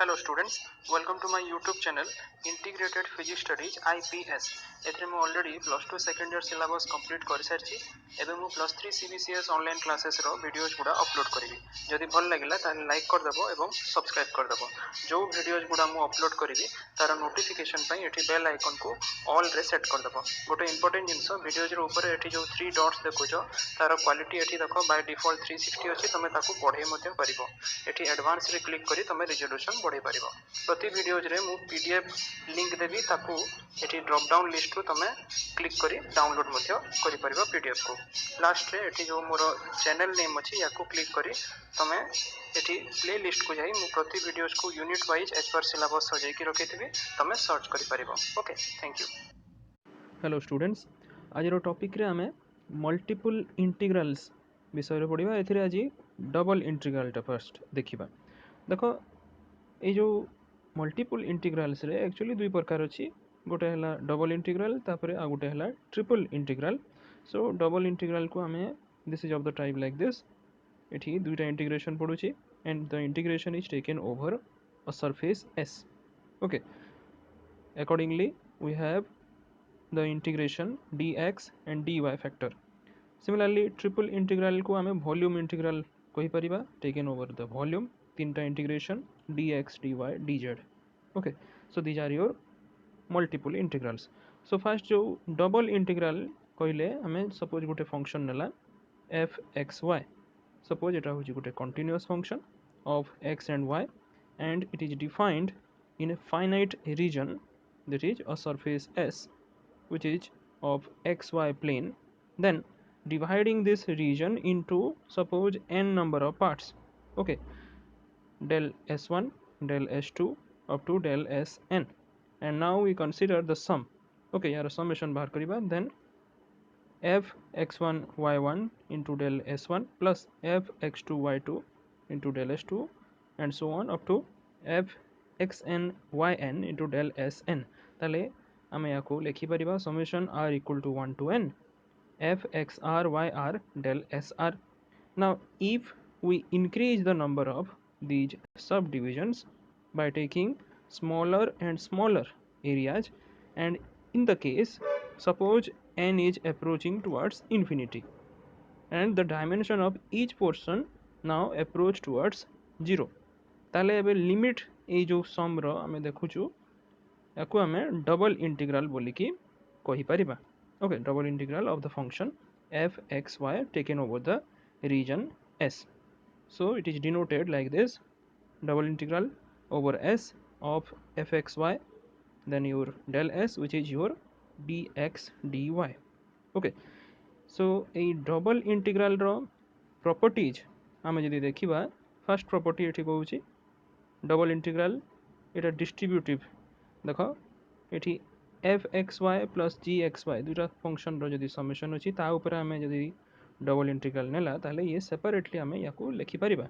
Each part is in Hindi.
Hello students, welcome to my YouTube channel Integrated Physics Studies IPS. एथरे मु already plus 2 second year syllabus complete कर सारछि एबे मु प्लस 3 CBCS ऑनलाइन क्लासेस रो वीडियोज गुडा अपलोड करिवि जदि भल लागिला ताले लाइक कर देबो एवं सब्सक्राइब कर देबो जो वीडियोज गुडा मु अपलोड करिवि तार नोटिफिकेशन पई एठी बेल आइकन को ऑल रे सेट कर देबो गोटे इंपोर्टेंट जिंस वीडियोज रो ऊपर एठी जो 3 डॉट्स देखुछो तार क्वालिटी एठी देखो बाय डिफॉल्ट 360 अछि तमे ताकू पढे मध्ये परिबो एठी एडवांस रे क्लिक करी तमे रिजोल्यूशन बढ़े परिबो प्रति वीडियोज रे मु पीडीएफ लिंक देबी ताकू एठी ड्रॉप डाउन लिस्ट रो तमे क्लिक करी डाउनलोड मध्ये करि परिबो पीडीएफ को लास्ट रे एठी जो मोर चैनल नेम अछि याकू क्लिक करी तमे एठी प्ले लिस्ट को जाई मु प्रति वीडियोज को unit wise as per syllabus सजाई की रखिथिबी तमे सर्च करि परिबो okay thank you hello students आज रो टॉपिक रे हमें मल्टीपल इंटीग्रल्स विषय रे पढिबा एथिरे आज डबल इंटीग्रल टा फर्स्ट देखिबा देखो ए जो मल्टीपल इंटीग्रल्स रे एक्चुअली दुई प्रकार अछि गोटे हला डबल इंटीग्रल तापरे आ गोटे हला triple integral so double integral को हमें this is of the type like this एठी दुईटा इंटीग्रेशन पडुछि and the integration is taken over a surface S okay accordingly we have the integration dx and dy factor similarly triple integral को हमें वॉल्यूम इंटीग्रल कहि परिबा टेकन ओवर द वॉल्यूम तीनटा integration dx dy dz okay so these are your multiple integrals so first जो डबल इंटीग्रल कहले हमें सपोज गोटे फंक्शन नेला f(x, y) सपोज एटा होची गोटे continuous function of x and y and it is defined in a finite region that is a surface S which is of xy plane then dividing this region into suppose n number of parts okay del s1 del s2 up to del sn and now we consider the sum okay यार summation बाहर करिबा then f x1 y1 into del s1 plus f x2 y2 into del s2 and so on up to f xn yn into del sn ताले आमे याको लेखि परिबा summation r equal to 1 to n f xr yr del sr now if we increase the number of these subdivisions by taking smaller and smaller areas and in the case suppose n is approaching towards infinity and the dimension of each portion now approach towards 0 ताले एबे लिमिट ए जो सम रो आमे देखुछु याकू आमे डबल इंटीग्रल बोली की कहि परिबा okay double integral of the function f x y taken over the region S so it is denoted like this double integral over S of f x y then your del S which is your dx dy okay so a double integral ro properties आमे जदि देखिबा फर्स्ट प्रॉपर्टी एठी कहूची डबल इंटीग्रल एटा डिस्ट्रीब्यूटिव देखो एठी एफ एक्स वाई प्लस जी एक्स वाई दुटा फंक्शन रो जदि समेशन अछि ता ऊपर हमें जदि डबल इंटीग्रल नेला ताले ये सेपरेटली हमें याकू लिखि परिबा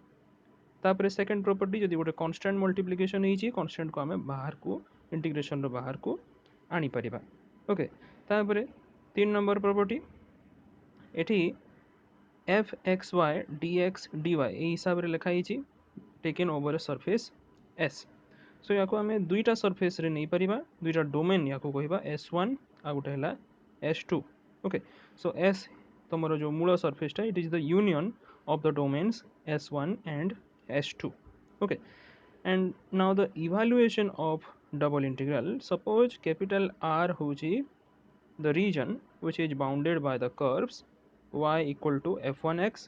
तापर सेकंड प्रॉपर्टी जदि गोटे कांस्टेंट मल्टीप्लिकेशन हिची कांस्टेंट को हमें बाहर को इंटीग्रेशन रो बाहर को आनी परिबा ओके तापर तीन नंबर प्रॉपर्टी एठी F X Y dx dy ए हिसाब रे लिखा हिची taken over a surface S so याको हमें दुईटा सरफेस रे नहीं परिबा दुईटा डोमेन याको कहिबा S1 आ गोटे हला S2 ओके सो S तमरो जो मूल सरफेस टा it is the union of the domains S1 and S2 okay and now the evaluation of double integral suppose capital R होची the region which is bounded by the curves y equal to f1x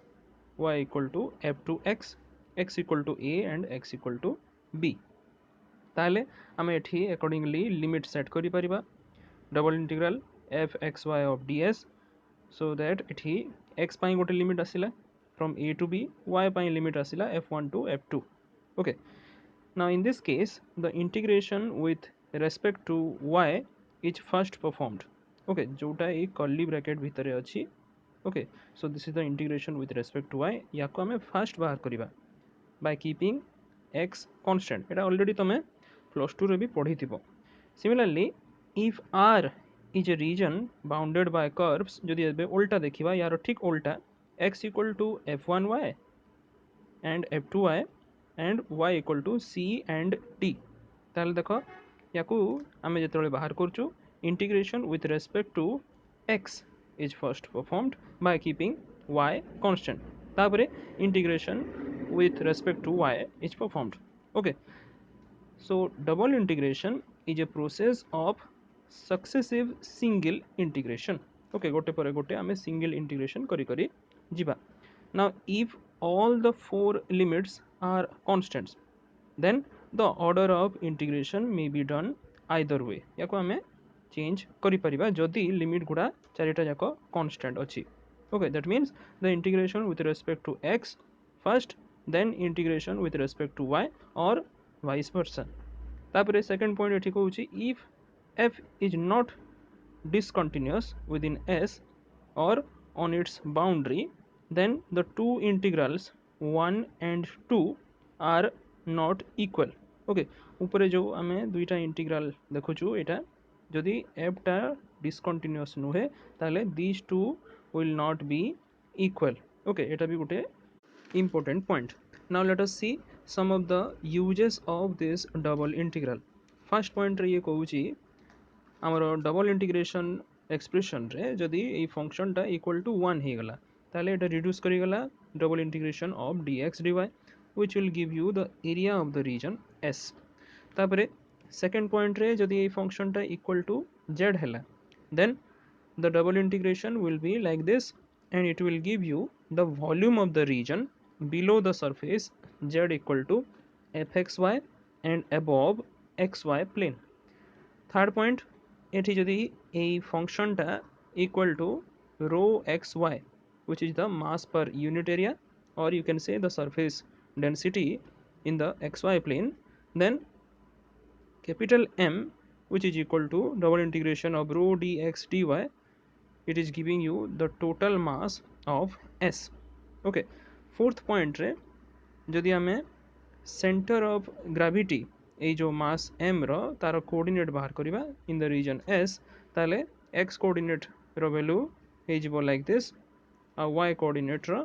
y equal to f2x x equal to a and x equal to b ताले आमे एठी अकॉर्डिंगली लिमिट सेट करि परिबा double integral f x y of ds so that एठी x पाई गोटे लिमिट आसिला from a to b y पाई लिमिट आसिला f1 to f2 okay now in this case the integration with respect to y is first performed okay जोटा ए कर्ली ब्रैकेट भितरे अछि okay so this is the integration with respect to y याको हमें फर्स्ट बाहर करिबा by keeping x constant एटा ऑलरेडी तमे प्लस 2 रे भी पढ़ी थिबो similarly if r is a region bounded by curves जदि एबे उल्टा देखिबा यार ठीक उल्टा x equal to f1y and f2y and y equal to c and d ताले देख याकू आम जो बाहर करूँ integration with respect to x is first performed by keeping y constant तापरे integration with respect to y is performed. Okay, so double integration is a process of successive single integration. Okay, gote pore gote ame single integration kari kari jiba. Now if all the four limits are constants, then the order of integration may be done either way. याको आमे चेंज करि परिबा जदि लिमिट गुडा चारिटा जाक कांस्टेंट अछि. Okay, that means the integration with respect to x first, then integration with respect to y or vice versa. तापरे second point एठी कहूची if f is not discontinuous within S or on its boundary, then the two integrals 1 and 2 are not equal. Okay, ऊपर जो आमे दुईटा इंटीग्राल देखुछु एटा जदि f टा discontinuous नुहे ताले these two will not be equal. Okay, एटा भी गोटे important point. Now let us see some of the uses of this double integral. First point रे ये कहूची आमर डबल इंटीग्रेशन एक्सप्रेशन रे जदि ये फंक्शन टा इक्वल टू 1 हो गला ताले एटा रिड्यूस करिगला double integration of dx dy which will give you the area of the region S. तापरे सेकंड पॉइंट रे जदि ये फंक्शन टा इक्वल टू z हैला then the double integration will be like this and it will give you the volume of the region below the surface z equal to fxy and above xy plane. Third point, এটি যদি এই ফাংশনটা equal to rho xy which is the mass per unit area or you can say the surface density in the xy plane, then capital M which is equal to double integration of rho dx dy, it is giving you the total mass of S. Okay, fourth point रे जदि आमे सेंटर ऑफ ग्रेविटी ये जो मास m रो तार कोऑर्डिनेट बाहर करिबा इन द रीजन S ताले x कोऑर्डिनेट रो वैल्यू हे जिवो लाइक दिस आ y कोऑर्डिनेट रो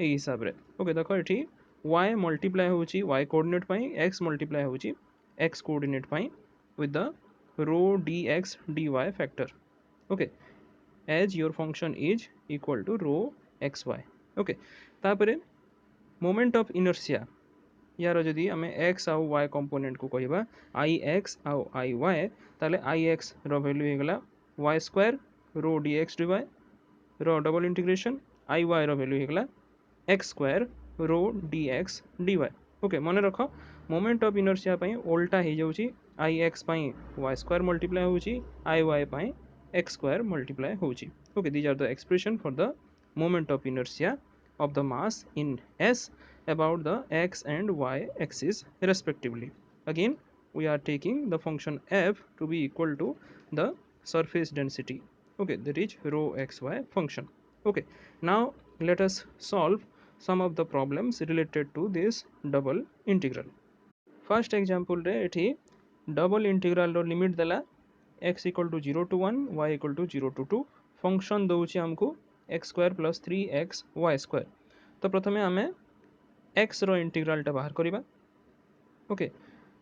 ए हिसाब रे. ओके देखो एठी y मल्टीप्लाई होची y कोऑर्डिनेट पई x मल्टीप्लाई होची x कोऑर्डिनेट पई with the rho dx dy factor. Okay, as your function is equal to rho xy. Okay, तापरे मोमेंट ऑफ इनर्शिया यार जदि आम एक्स आउ वाई कंपोनेंट को कहबा आई एक्स आउ आई वाई ताले आई एक्स रो वैल्यू होगला वाई स्क्वायर रो डी एक्स डी वाई रो डबल इंटीग्रेशन आई वाई रो वैल्यू होगला एक्स स्क्वायर रो d x d y. Okay, मन रख मोमेंट ऑफ इनर्शिया पई उल्टा हो जाउची आई एक्स पई वाई स्क्वायर मल्टीप्लाई होउची आई वाई पई एक्स स्क्वायर मल्टीप्लाई होउची. Okay, these are the expression for the moment of inertia of the mass in S about the x and y axis respectively. Again, we are taking the function f to be equal to the surface density. Okay, that is rho xy function. Okay, now let us solve some of the problems related to this double integral. First example रे एठी double integral रो लिमिट देला x equal to 0 to 1 y equal to 0 to 2 function दउची हमको x square plus 3x y square. तो प्रथमे आमे x रो इंटीग्रल टा बाहर करिबा. ओके,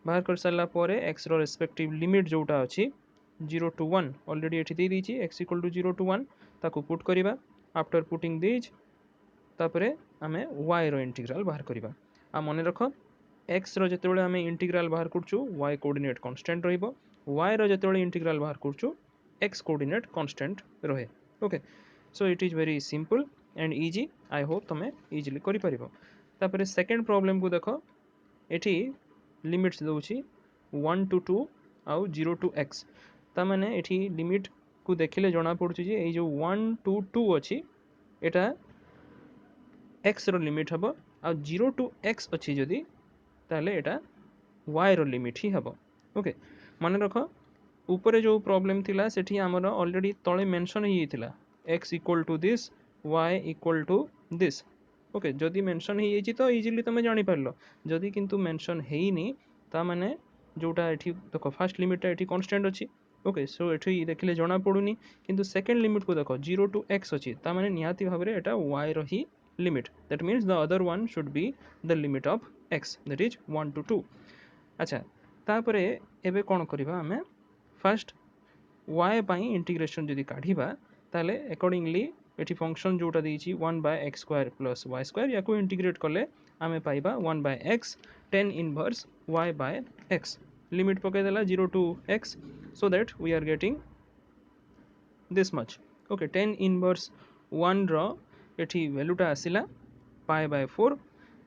बाहर कर सारला परे x रो रेस्पेक्टिव लिमिट जोटा अछि 0 to 1 ऑलरेडी एठी दे दिछि x equal to 0 to 1 ताको पुट करिबा. आफ्टर पुटिंग दिस तापरे आमे y रो इंटीग्रल बाहर करिबा. आ मने रखो x रो जेतेबेले आमे इंटीग्रल बाहर करछु y कोऑर्डिनेट कांस्टेंट रहइबो, y रो जेतेबेले इंटीग्रल बाहर करछु x कोऑर्डिनेट कांस्टेंट रहे. Okay, so it is very simple and easy. I hope तमे इजीली करि परिबो. तापरे सेकंड प्रॉब्लम को देखो एठी लिमिट्स दउछि 1 to 2 आउ 0 to x. ता माने एठी लिमिट को देखिले जणा पड़ुछि जे ए जो 1 to 2 अछि एटा x रो लिमिट हबो आ 0 to x अछि जदि ताले एटा y रो लिमिट ही हबो. ओके, माने रखो ऊपर जो प्रॉब्लम थिला सेठी हमर ऑलरेडी तळे मेंशन ही थिला x equal to this y equal to this. Okay, जदि मेंशन ही एछि तो इजीली तमे जानि परलो. जदि किंतु मेंशन हेइनी ता माने जोटा एठी देखो फर्स्ट लिमिट ता एठी कांस्टेंट अछि. ओके, सो एठी देखिले जणा पडुनी किंतु सेकंड लिमिट को देखो 0 to x अछि ता माने निहाती भाबरे एटा y रो ही limit. That means the other one should be the limit of x that is 1 to 2. अच्छा तापरे एबे कोन करबा हमें फर्स्ट y पाई इंटीग्रेशन जदि काढिबा ताले अकॉर्डिंगली एठी फंक्शन जोटा देछि 1 by x square plus y square याको इंटीग्रेट कले आमे पाइबा 1 by x tan inverse y by x limit पके देला 0 to x so that we are getting this much. Okay, tan inverse 1 रो एठी वैल्यूटा आसिला pi by 4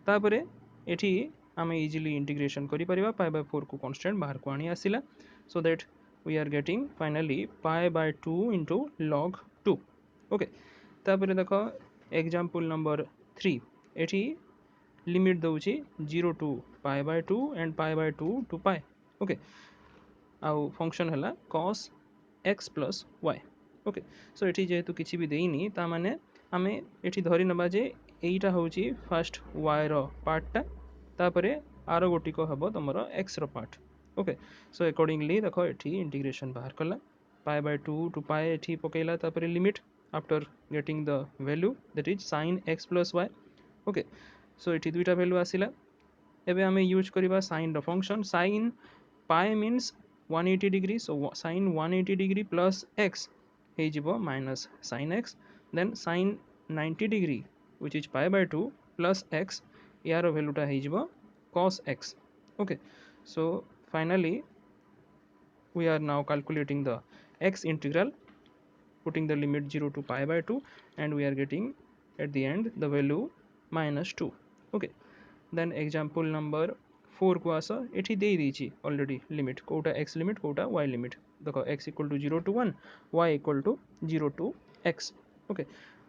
तापरे एठी आमे इजीली इंटीग्रेशन करि परिबा pi by 4 को कांस्टेंट बाहर को आनी आसिला so that we are getting finally pi by 2 into log 2. Okay, तापरे देखो एग्जांपल नंबर 3 एठी limit दउची 0 to pi by 2 and pi by 2 to pi. Okay, आउ फंक्शन हला cos x plus y. Okay so एठी जेहेतु किछि भी देइनी ता माने आमे एठी धरि नबा जे एईटा होउची फर्स्ट y रो पार्टटा तापरे आरो गोटी को हबो तमरो x रो पार्ट. ओके सो अकॉर्डिंगली देखो एठी इंटीग्रेशन बाहर करला pi by 2 to pi एठी पकेला तापरे limit after getting the value that is sin x plus y. Okay so एठी दुईटा वैल्यू आसिला एबे आमे यूज करिबा sin रो function sin pi means 180 degree so sin 180 degree plus x ହେଇଯିବ minus sin x then sin 90 degree which is pi by 2 plus x यार वैल्यूटा ହେଇଯିବ cos x. Okay, so finally we are now calculating the x integral putting the limit 0 to pi by 2 and we are getting at the end the value minus 2. Okay, then example number 4 को आस एठी दे दीची ऑलरेडी लिमिट कोटा x लिमिट कोटा y लिमिट देखो x equal to 0 to 1 y equal to 0 to x. Okay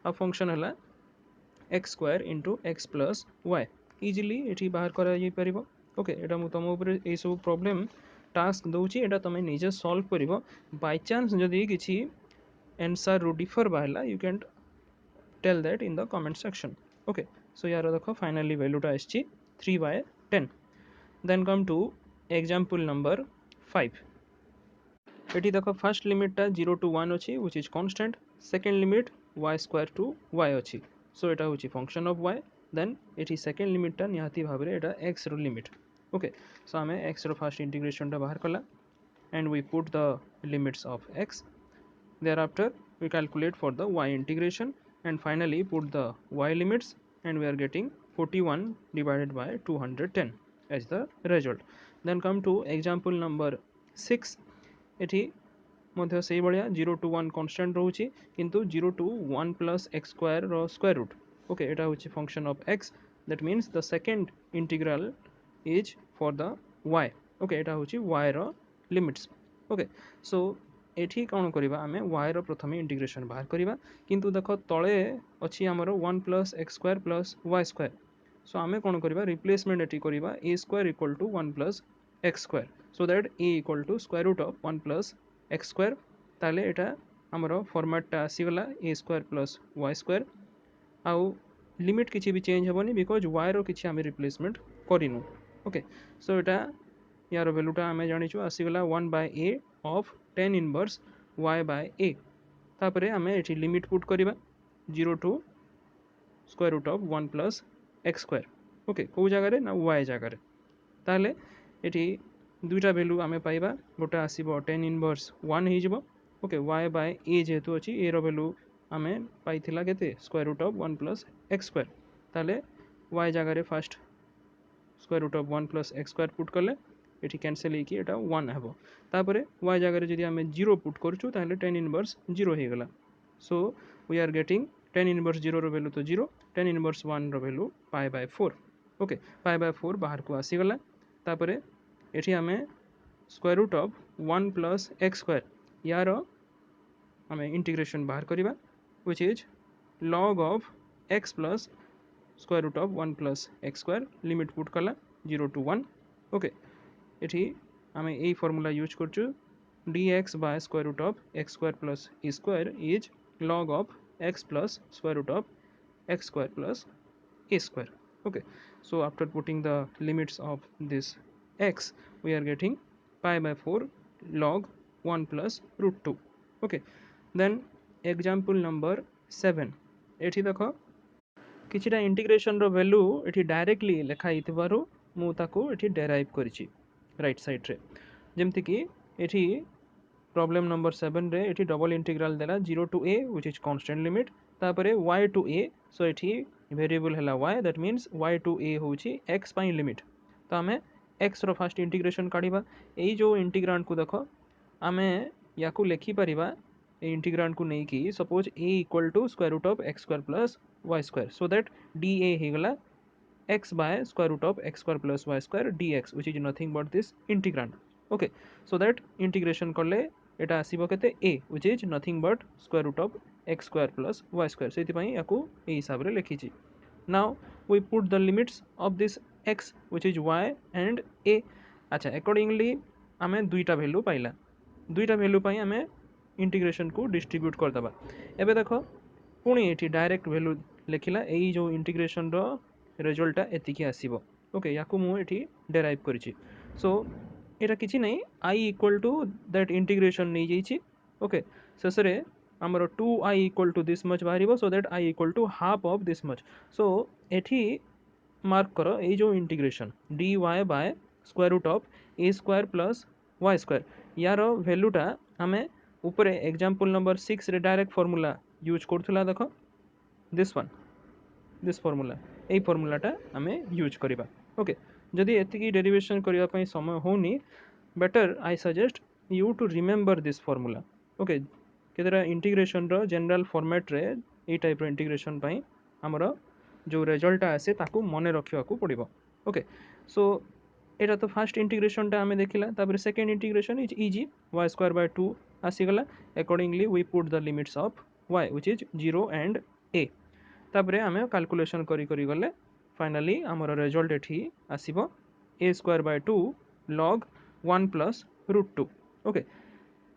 अब फंक्शन हला x square into x plus y easily एठी बाहर करा जाई परिबो. ओके एटा मु तम ऊपर ए सब प्रॉब्लम टास्क दउची एटा तमे निजे सॉल्व करिवो बाय चांस जदी किछि आंसर रो डिफर बाहला you can tell that in the comment section. Okay so यार देखो फाइनली वैल्यूटा आछि 3 by 10. then come to example number 5 eighty देखो फर्स्ट लिमिट टा 0 to 1 अछि which is constant second limit y square to y अछि so एटा होछि function of y then eighty second limit टा निहाती भाबरे एटा x रो लिमिट. ओके सो हमें x रो फर्स्ट इंटीग्रेशन टा बाहर कला and we put the limits of x. Thereafter we calculate for the y integration and finally put the y limits and we are getting 41 divided by 210 as the result. Then come to example number 6 एठी मध्य सेही बळिया 0 to 1 कांस्टेंट रहउची किंतु 0 to 1 plus x square row square root. Okay एटा होची function of x that means the second integral is for the y. Okay एटा होची y रो लिमिट्स. ओके सो एठी कोन करिबा आमे y रो प्रथमे इंटीग्रेशन बाहर करिबा किंतु देखो तळे अछि हमरो 1 plus x square plus y square so आमे कोन करिबा रिप्लेसमेंट एठी करिबा a square equal to 1 plus x square so that a equal to square root of 1 plus x square ताले एटा हमरो फॉर्मेट टा आसीगला a square plus y square आउ लिमिट किछि भी चेंज हेबोनी बिकॉज y रो किछि आमे रिप्लेसमेंट करिनु. ओके सो एटा यार वैल्यूटा आमे जानिछु आसीगला 1 by a of tan inverse y by a तापरे आमे एठी लिमिट पुट करिबा 0 to square root of 1 plus x square. Okay को जगह रे ना y जगह रे ताले एठी दुईटा वैल्यू आमे पाइबा गोटे आसीबो tan inverse 1 हे जिवो. ओके y by a जेतु अछि a रो वैल्यू आमे पाइथिला केते square root of 1 plus x square ताले y जगह रे first square root of 1 plus x square put करले एठी कैंसिल हे कि एटा 1 हेबो तापरे y जगह रे जदि आमे 0 पुट करछु ताले tan inverse 0 हे गेला so we are getting tan inverse 0 रो वैल्यू तो 0 tan inverse 1 रो value pi by 4. Okay pi by 4 बाहर को आसी गला तापरे एठी आमे square root of 1 plus x square यार आमे इंटीग्रेशन बाहर करिबा which is log of x plus square root of 1 plus x square limit put कला 0 to 1. ओके एठी आमे ए फार्मूला यूज करछु dx by square root of x square plus e square is log of x plus square root of x square plus a square. Okay so after putting the limits of this x we are getting pi by 4 log 1 plus root 2. Okay then example number 7 एठी देखो किछिटा इंटीग्रेशन रो वैल्यू एठी डायरेक्टली लेखा हितबारु मु ताको एठी डेराइव करिछि राइट साइड रे जेमति कि एठी प्रॉब्लम नंबर 7 रे एठी डबल इंटीग्रल देला 0 to a which is constant limit तापरे y टू a सो एठी वेरिएबल हैला y that means y to a होची x पई लिमिट तो आमे x रो फर्स्ट इंटीग्रेशन काढिबा एई जो इंटीग्रांड को देखो आमे याकू लेखि परिबा ए इंटीग्रांड को नै कि suppose a equal to square root of x square plus y square so that dA हे गला x by square root of x square plus y square dx which is nothing but this integrand okay so that integration करले एटा आसीबो केते a which is nothing but square root of x square plus y square सेति पई याकू ए हिसाब रे लिखिछि now we put the limits of this x which is y and a अच्छा accordingly आमे दुईटा वैल्यू पाइला दुईटा वैल्यू पई आमे इंटीग्रेशन को डिस्ट्रीब्यूट कर दबा एबे देखो पुणी एठी डायरेक्ट वैल्यू लिखिला एई जो इंटीग्रेशन रो रिजल्टा एतिकी आसीबो ओके याकू मु एठी डेराइव करिछि सो एटा किछि नै i equal to that integration नै जैछि ओके शेषरे हमर 2i equal to this much बाहरिबो so that i equal to half of this much so एठी मार्क करो ए जो integration dy by square root of a square plus y square यार वैल्यूटा हमें ऊपरे एग्जांपल नंबर 6 रे डायरेक्ट फार्मूला यूज करथुला देखो दिस वन दिस फार्मूला ए फार्मूलाटा आमे यूज करिबा ओके जदि एतिकी डेरिवेशन करिया पई समय होनी better I suggest you to remember this formula okay केतरा इंटीग्रेशन रो जनरल फॉर्मेट रे ए टाइप रो इंटीग्रेशन पई हमरो जो रिजल्ट आसे ताकू मने रखिया को पड़िबो ओके सो एटा तो फर्स्ट इंटीग्रेशन टा आमे देखिला तापर second integration is easy y square by 2 आसी गला accordingly we put the limits of y which is 0 and a तापरे आमे कैलकुलेशन करी करी गले फाइनली हमर रिजल्ट एठी आसीबो a square by 2 log 1 plus root 2 okay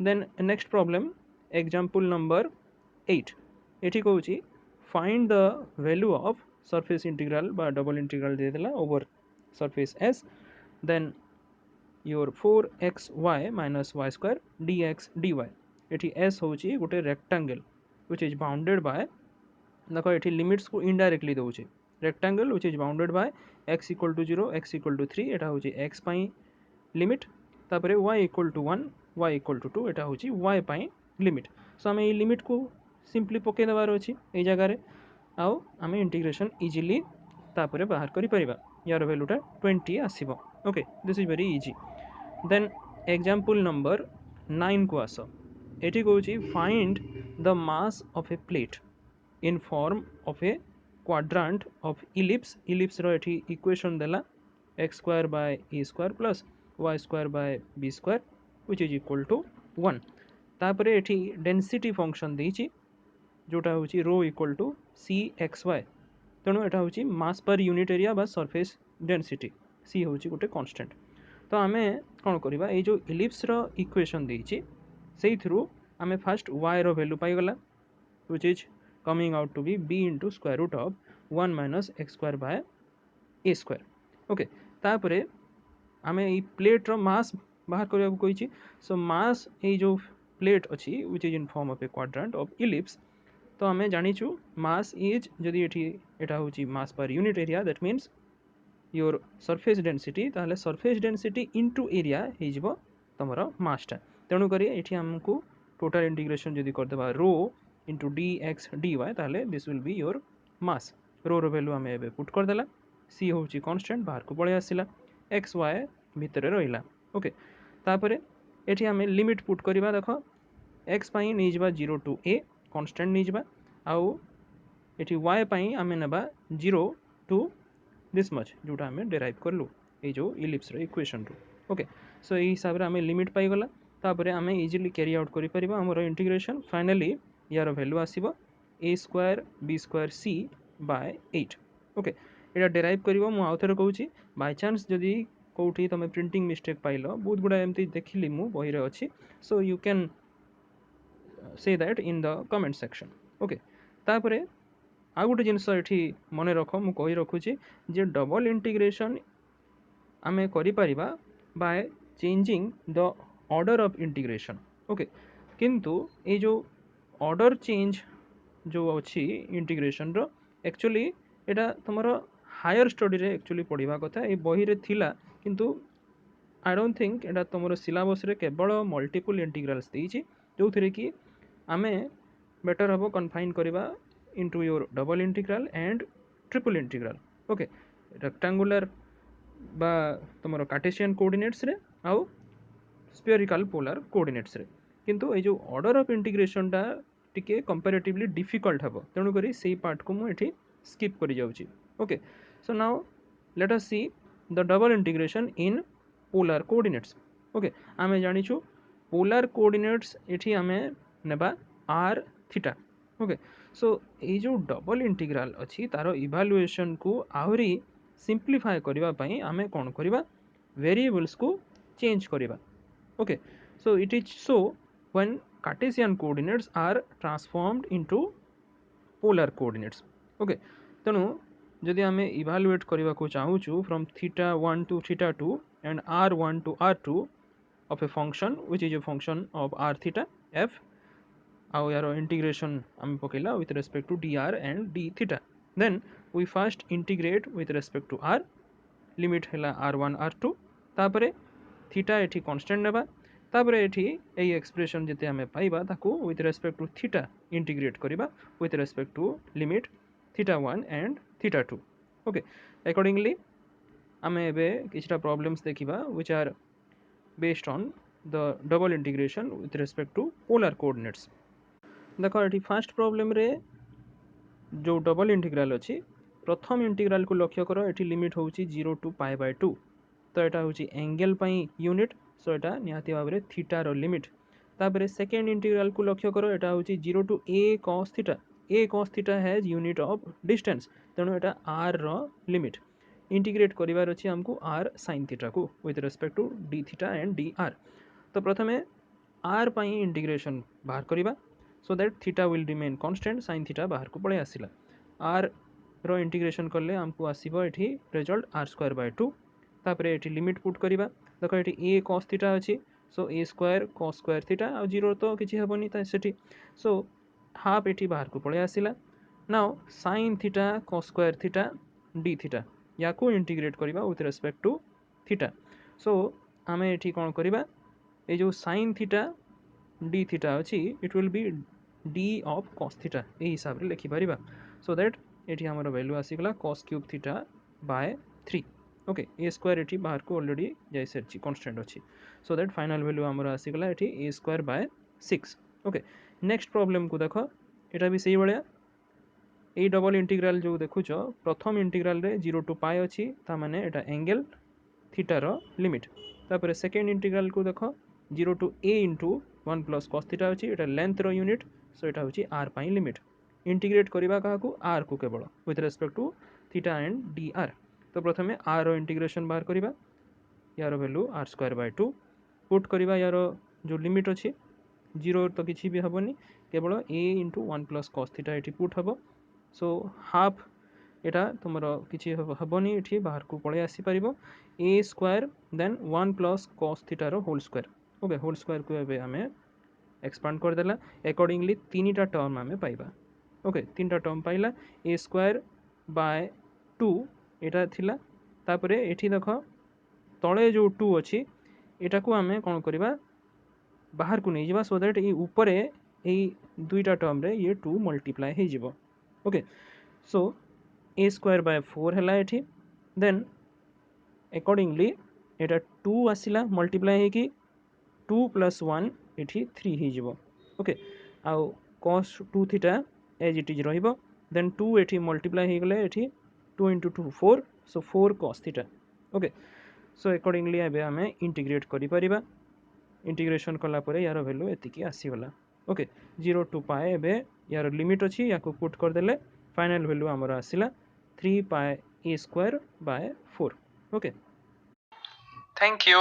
then next problem example number 8 एठी कहूची find the value of surface integral बा डबल इंटीग्रल दे देला over surface s then your 4xy minus y square dx dy एठी s होची गोटे rectangle which is bounded by देखो एठी लिमिट्स को इनडायरेक्टली दउचे rectangle which is bounded by x equal to 0 x equal to 3 एटा होची x पई लिमिट तापरे y equal to 1 y equal to 2 एटा होची y पई लिमिट सो हमें ए लिमिट को सिंपली पके देबार अछि ए जगह रे आउ हमें इंटीग्रेशन इजीली तापरे बाहर करि परिबा यार वैल्यूटा 20 आसीबो okay this is very easy then example number 9 को आसो एठी कहूची find the mass of a plate in form of a quadrant of ellipse रो एठी इक्वेशन देला x square by a square plus y square by b square which is equal to 1 तापरे एठी डेंसिटी फंक्शन देछि जोटा होची रो इक्वल टू cxy तेणु एटा होची मास पर यूनिट एरिया बा सरफेस डेंसिटी c होची गोटे कांस्टेंट तो आमे कोन करबा ए जो इलिप्स रो इक्वेशन देछि सेहि थ्रू आमे फर्स्ट y रो वैल्यू पाई गला which is coming out to be b into square root of 1 minus x square by a square okay तापरे आमे ई प्लेट रो मास बाहर करिया को कहिछि सो मास ए जो प्लेट अछि which is in form of a quadrant of ellipse तो आमे जानिछु मास इज जदि एठी एटा होछि mass per unit area that means your surface density ताले सरफेस डेंसिटी इनटू एरिया हे जिवो तमरो मासटा तेणु करी एठी हमकु टोटल इंटीग्रेशन जदि कर देबा रो into dx dy ताले this will be your mass रो रो वैल्यू हमें एबे पुट कर देला c होची कांस्टेंट बाहर को पळे आसिला x y भितरे रहिला ओके तापरे एठी हमें लिमिट पुट करबा देखो x पई नै जबा 0 टू a कांस्टेंट नै जबा आउ एठी y पई हमें नेबा 0 टू दिस मच जोटा हमें डेराइव करलु ए जो इलिप्स रो इक्वेशन रो ओके सो ए हिसाब रे हमें लिमिट पाई गला तापरे हमें इजीली कैरी आउट करि परिबा हमर इंटीग्रेशन फाइनली यार वैल्यू आसीबो a square b square c by 8 ओके एटा डेराइव करिवो मु आउथरे कहूची बाय चांस जदी कोठी तमे प्रिंटिंग मिस्टेक पाइलो बहुत गुडा एमती देखिली मु बही रे अछि so you can say that in the comment section okay तापरे आ गुटे जिंस एठी मने रखो मु कहि रखुची जे डबल इंटीग्रेशन आमे करि परिबा by changing the order of integration okay किंतु ए जो ऑर्डर चेंज जो अच्छी इंटीग्रेशन रो एक्चुअली एटा तमरो हायर स्टडी रे एक्चुअली पढ़ा कथा ये बही रे थिला किंतु आई डोंट थिंक एटा तुम सिलेबस रे केवल मल्टीपल इंटीग्राल्स देछि जो थरे कि आमे बेटर हम कन्फाइन करवा into your double integral and triple integral okay rectangular बा तुम कार्टेशियन कोऑर्डिनेट्स रे आउ स्फेरिकल पोलर कोऑर्डिनेट्स रे किंतु ए जो ऑर्डर ऑफ इंटीग्रेशन टा टिके कंपैरेटिवली डिफिकल्ट हबो तेणु करी सेही पार्ट को मु एठी स्किप करि जाउची okay so now let us see the double integration in polar coordinates okay आमे जानिछु पोलर कोऑर्डिनेट्स एठी आमे नेबा r थीटा ओके सो ए जो डबल इंटीग्रल अछि तारो इवैल्यूएशन को आहुरी सिंपलीफाई करबा पई आमे कोन करबा वेरिएबल्स को चेंज करबा okay so it is so when Cartesian coordinates are transformed into polar coordinates okay तेणु जदि आम इवालुएट करने को चाहूँ from θ1 to θ2 and r1 to r2 of a function which is a function of r theta f आउ यार इंटीग्रेशन आम पकेला with respect to dr and d theta then we first integrate with respect to r limit है r1 r2 तापरे थीटा एठी कांस्टेंट नेबा तापरे एठी एई एक्सप्रेशन जते हमें पाइबा ताकू with respect to theta integrate करिबा with respect to limit θ1 and θ2 okay accordingly आमे एबे किछटा प्रॉब्लम्स देखिबा which are based on the double integration with respect to polar coordinates देखो एठी फर्स्ट प्रॉब्लम रे जो डबल इंटीग्रल अछि प्रथम इंटीग्रल को लक्ष्य करो एठी लिमिट होउची 0 टू π/2 तो यहाँ हूँ एंगल यूनिट सो यहाँ निहाती भाव में थीटा रो लिमिट तापर सेकेंड इंटीग्रल को लक्ष्य करो यहाँ हूँ 0 to a cos theta has unit of distance तेणु यहाँ r रो लिमिट इंटीग्रेट करिवार अछि हमको r sin थीटा को with respect to d theta and dr तो प्रथमे r पई इंटीग्रेशन बाहर करिबा so that theta will remain constant sin theta बाहर को पळे आसिला r रो इंटीग्रेशन करले हमको आसीबो एठी रिजल्ट r²/2 तापर एठी लिमिट पुट करिबा देखो एठी a cos थीटा अछि सो a² cos² थीटा आ 0 तो किछि हेबोनी त सेठी सो हाफ एठी बाहर को पळे आसिला now sin theta cos² theta d theta याको इंटीग्रेट करिबा with respect to theta so आमे एठी कोन करिबा ए जो sin थीटा d थीटा अछि it will be d of cos theta ए हिसाब रे लिखि परिबा सो दैट एठी हमर वैल्यू आसीगला cos³ theta by 3 okay a² एठी बाहर को ऑलरेडी जाय सरची कांस्टेंट अछि सो दैट फाइनल वैल्यू हमर आसीगला एठी a²/6 ओके नेक्स्ट प्रॉब्लम को देखो एटा भी सही बळिया ए डबल इंटीग्रल जो देखुछो प्रथम इंटीग्रल रे 0 टू π अछि ता माने एटा एंगल थीटा रो लिमिट तापर सेकंड इंटीग्रल को देखो 0 to a into 1 plus cos theta अछि एटा लेंथ रो यूनिट सो एटा होछि r पई लिमिट इंटीग्रेट करिबा का को r को केवल with respect to theta and dr तो प्रथमे r रो इंटीग्रेशन बाहर करिबा यार वैल्यू r²/2 पुट करिबा यार जो लिमिट अछि 0 तो किछि भी हबोनी केवल a into 1 plus cos theta एठी पुट हबो सो हाफ एटा तुमरो किछि हबोनी एठी बाहर को पळे आसी परिबो a² then 1 plus cos theta रो whole square okay whole square को एबे हमें एक्सपांड कर देला अकॉर्डिंगली तीनटा टर्म हमें पाइबा ओके तीनटा टर्म पाइला a²/2 एटा थिला तापरे एठी देखो तळे जो 2 अछि एटा को हमें कोन करबा बाहर को नहीं जिबा सो दैट ए ऊपर ए दुईटा टर्म रे ये 2 मल्टीप्लाई हे जिवो ओके सो a²/4 हला एठी देन अकॉर्डिंगली एटा 2 आसिला मल्टीप्लाई हे कि 2 + 1 एठी 3 हे जिवो ओके आ cos 2 theta as it is रहिबो देन 2 एठी मल्टीप्लाई हे गले एठी 2 * 2 4 सो 4 cos theta okay so accordingly एबे हमें इंटीग्रेट करि परिबा इंटीग्रेशन कला परे यार वैल्यू एतिकी आसी गला ओके 0 टू π एबे यार लिमिट अछि याको पुट कर देले फाइनल वैल्यू हमर आसिला 3 π a² by 4 okay thank you